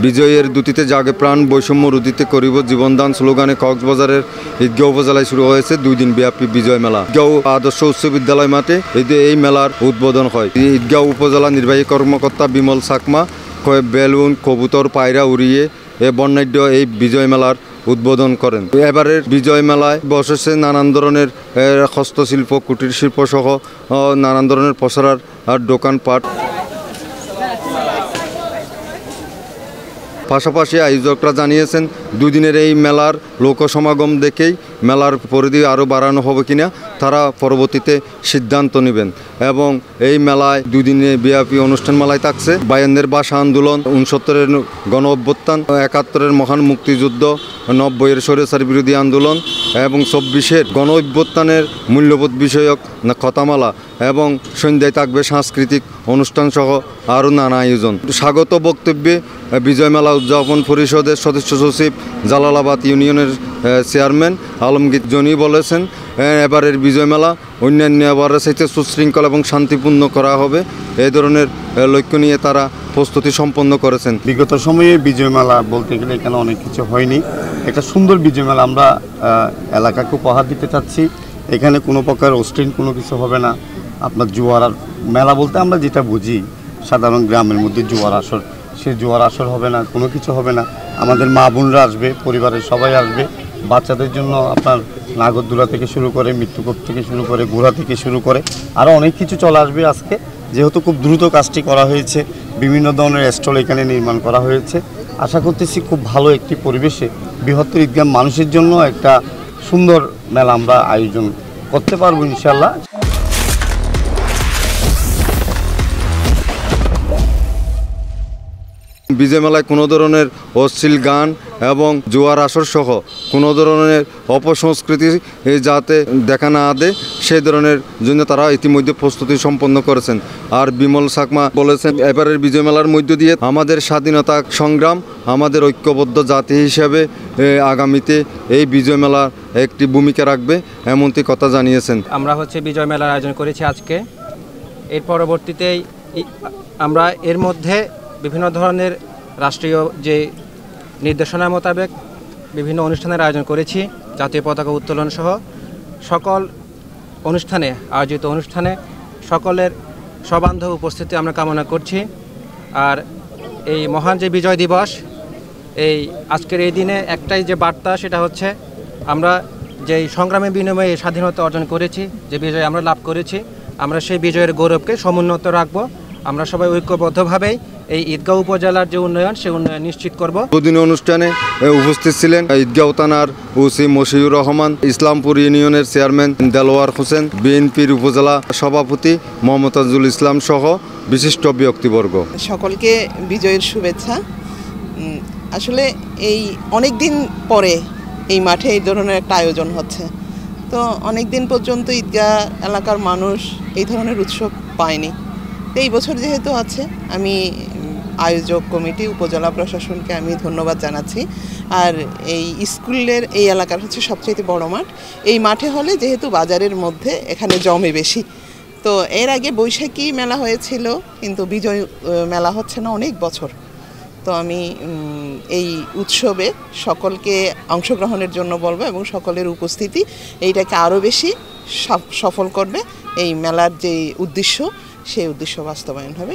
বিজয়ের দুতিতে জাগে প্রাণ, বৈষম্য রুদিতে করিব জীবনদান স্লোগানে কক্সবাজারের ঈদগাঁও উপজেলায় শুরু হয়েছে 2 দিন ব্যাপী বিজয় মেলা। ঈদগাঁও আদর্শ উচ্চ বিদ্যালয় মাঠে এই মেলার উদ্বোধন হয়। ঈদগাঁও উপজেলা নির্বাহী কর্মকর্তা বিমল চাকমা বেলুন, কবুতর, পায়রা উড়িয়ে বর্ণাঢ্য এই বিজয় মেলার উদ্বোধন করেন। এবারের বিজয় মেলায় বসেছে নানান ধরনের হস্তশিল্প, কুটির শিল্প সহ নানান ধরনের পসরার আর দোকানপাট। পাশাপাশি আয়োজকরা জানিয়েছেন 2 দিনের এই মেলার লোকসমাগম দেখেই মেলার পরিধি আরও বাড়ানো হবে কিনা তারা পরবর্তীতে সিদ্ধান্ত নেবেন। এবং এই মেলায় 2 দিনে ব্যাপী অনুষ্ঠান মেলায় থাকছে 52-এর ভাষা আন্দোলন, 69-এর গণ অভ্যুত্থান, 71-এর মহান মুক্তিযুদ্ধ, 90-এর স্বৈরাচার বিরোধী আন্দোলন এবং 24-এর গণ অভ্যুত্থানের মূল্যবোধ বিষয়ক কথামালা এবং সন্ধ্যায় থাকবে সাংস্কৃতিক অনুষ্ঠান সহ আরও নানা আয়োজন। স্বাগত বক্তব্যে বিজয় মেলা উদযাপন পরিষদের সদস্য সচিব জালালাবাদ ইউনিয়নের চেয়ারম্যান আলমগীর জনি বলেছেন, এবারের বিজয় মেলা অন্যান্য এবারের চাইতে সুশৃঙ্খল এবং শান্তিপূর্ণ করা হবে, এই ধরনের লক্ষ্য নিয়ে তারা প্রস্তুতি সম্পন্ন করেছেন। বিগত সময়ে বিজয় মেলা বলতে গেলে এখানে অনেক কিছু হয়নি। একটা সুন্দর বিজয় মেলা আমরা এলাকাকে উপহার দিতে চাচ্ছি। এখানে কোনো প্রকার অস্ট্রেন কোনো কিছু হবে না। আপনার জোয়ার মেলা বলতে আমরা যেটা বুঝি সাধারণ গ্রামের মধ্যে জোয়ার আসর, সে জোয়ার আসর হবে না, কোনো কিছু হবে না। আমাদের মা বোনরা আসবে, পরিবারের সবাই আসবে। বাচ্চাদের জন্য আপনার নাগরদোলা থেকে শুরু করে, মৃত্যুকূপ থেকে শুরু করে, ঘোড়া থেকে শুরু করে আরও অনেক কিছু চলে আসবে আজকে। যেহেতু খুব দ্রুত কাজটি করা হয়েছে, বিভিন্ন ধরনের স্টল এখানে নির্মাণ করা হয়েছে। আশা করতেছি খুব ভালো একটি পরিবেশে বৃহত্তর ঈদগাহ মানুষের জন্য একটা সুন্দর মেলা আমরা আয়োজন করতে পারবো ইনশাল্লাহ। বিজয় মেলায় কোনো ধরনের অশ্লীল গান এবং জোয়ার আসর সহ কোনো ধরনের অপসংস্কৃতি যাতে দেখা না দেয় সেই ধরনের জন্য তারা ইতিমধ্যে প্রস্তুতি সম্পন্ন করেছেন। আর বিমল চাকমা বলেছেন, এবারের বিজয় মেলার মধ্য দিয়ে আমাদের স্বাধীনতা সংগ্রাম, আমাদের ঐক্যবদ্ধ জাতি হিসেবে আগামীতে এই বিজয় মেলা একটি ভূমিকা রাখবে এমনটি কথা জানিয়েছেন। আমরা বিজয় মেলার আয়োজন করেছি আজকে। এর পরবর্তীতেই আমরা এর মধ্যে বিভিন্ন ধরনের রাষ্ট্রীয় যে নির্দেশনা মোতাবেক বিভিন্ন অনুষ্ঠানের আয়োজন করেছি। জাতীয় পতাকা উত্তোলন সহ সকল অনুষ্ঠানে, আয়োজিত অনুষ্ঠানে সকলের সবান্ধব উপস্থিতি আমরা কামনা করছি। আর এই মহান যে বিজয় দিবস, এই আজকের এই দিনে একটাই যে বার্তা, সেটা হচ্ছে আমরা যেই সংগ্রামের বিনিময়ে স্বাধীনতা অর্জন করেছি, যে বিজয় আমরা লাভ করেছি, আমরা সেই বিজয়ের গৌরবকে সমুন্নত রাখব। আমরা সবাই ঐক্যবদ্ধভাবেই এই ঈদগাঁও উপজেলার যে উন্নয়ন, সেই উন্নয়ন নিশ্চিত করব। দুদিন অনুষ্ঠানে উপস্থিত ছিলেন ঈদগাঁও থানার ওসি মশিউর রহমান, ইসলামপুর ইউনিয়নের চেয়ারম্যান দেলোয়ার হোসেন, বিএনপির উপজেলা সভাপতি মমতাজুল ইসলাম সহ বিশিষ্ট ব্যক্তিবর্গ। সকলকে বিজয়ের শুভেচ্ছা। আসলে এই অনেক দিন পরে এই মাঠে এই ধরনের একটা আয়োজন হচ্ছে, তো অনেক দিন পর্যন্ত ঈদগাহ এলাকার মানুষ এই ধরনের উৎসব পায়নি। এই বছর যেহেতু আছে, আমি আয়োজক কমিটি, উপজেলা প্রশাসনকে আমি ধন্যবাদ জানাচ্ছি। আর এই স্কুলের এই এলাকার সবচেয়ে বড় মাঠ, এই মাঠে হলে যেহেতু বাজারের মধ্যে এখানে জমে বেশি। তো এর আগে বৈশাখী মেলা হয়েছিল, কিন্তু বিজয় মেলা হচ্ছে না অনেক বছর। তো আমি এই উৎসবে সকলকে অংশগ্রহণের জন্য বলবো এবং সকলের উপস্থিতি এইটাকে আরও বেশি সফল করবে। এই মেলার যে উদ্দেশ্য, সেই উদ্দেশ্য বাস্তবায়ন হবে।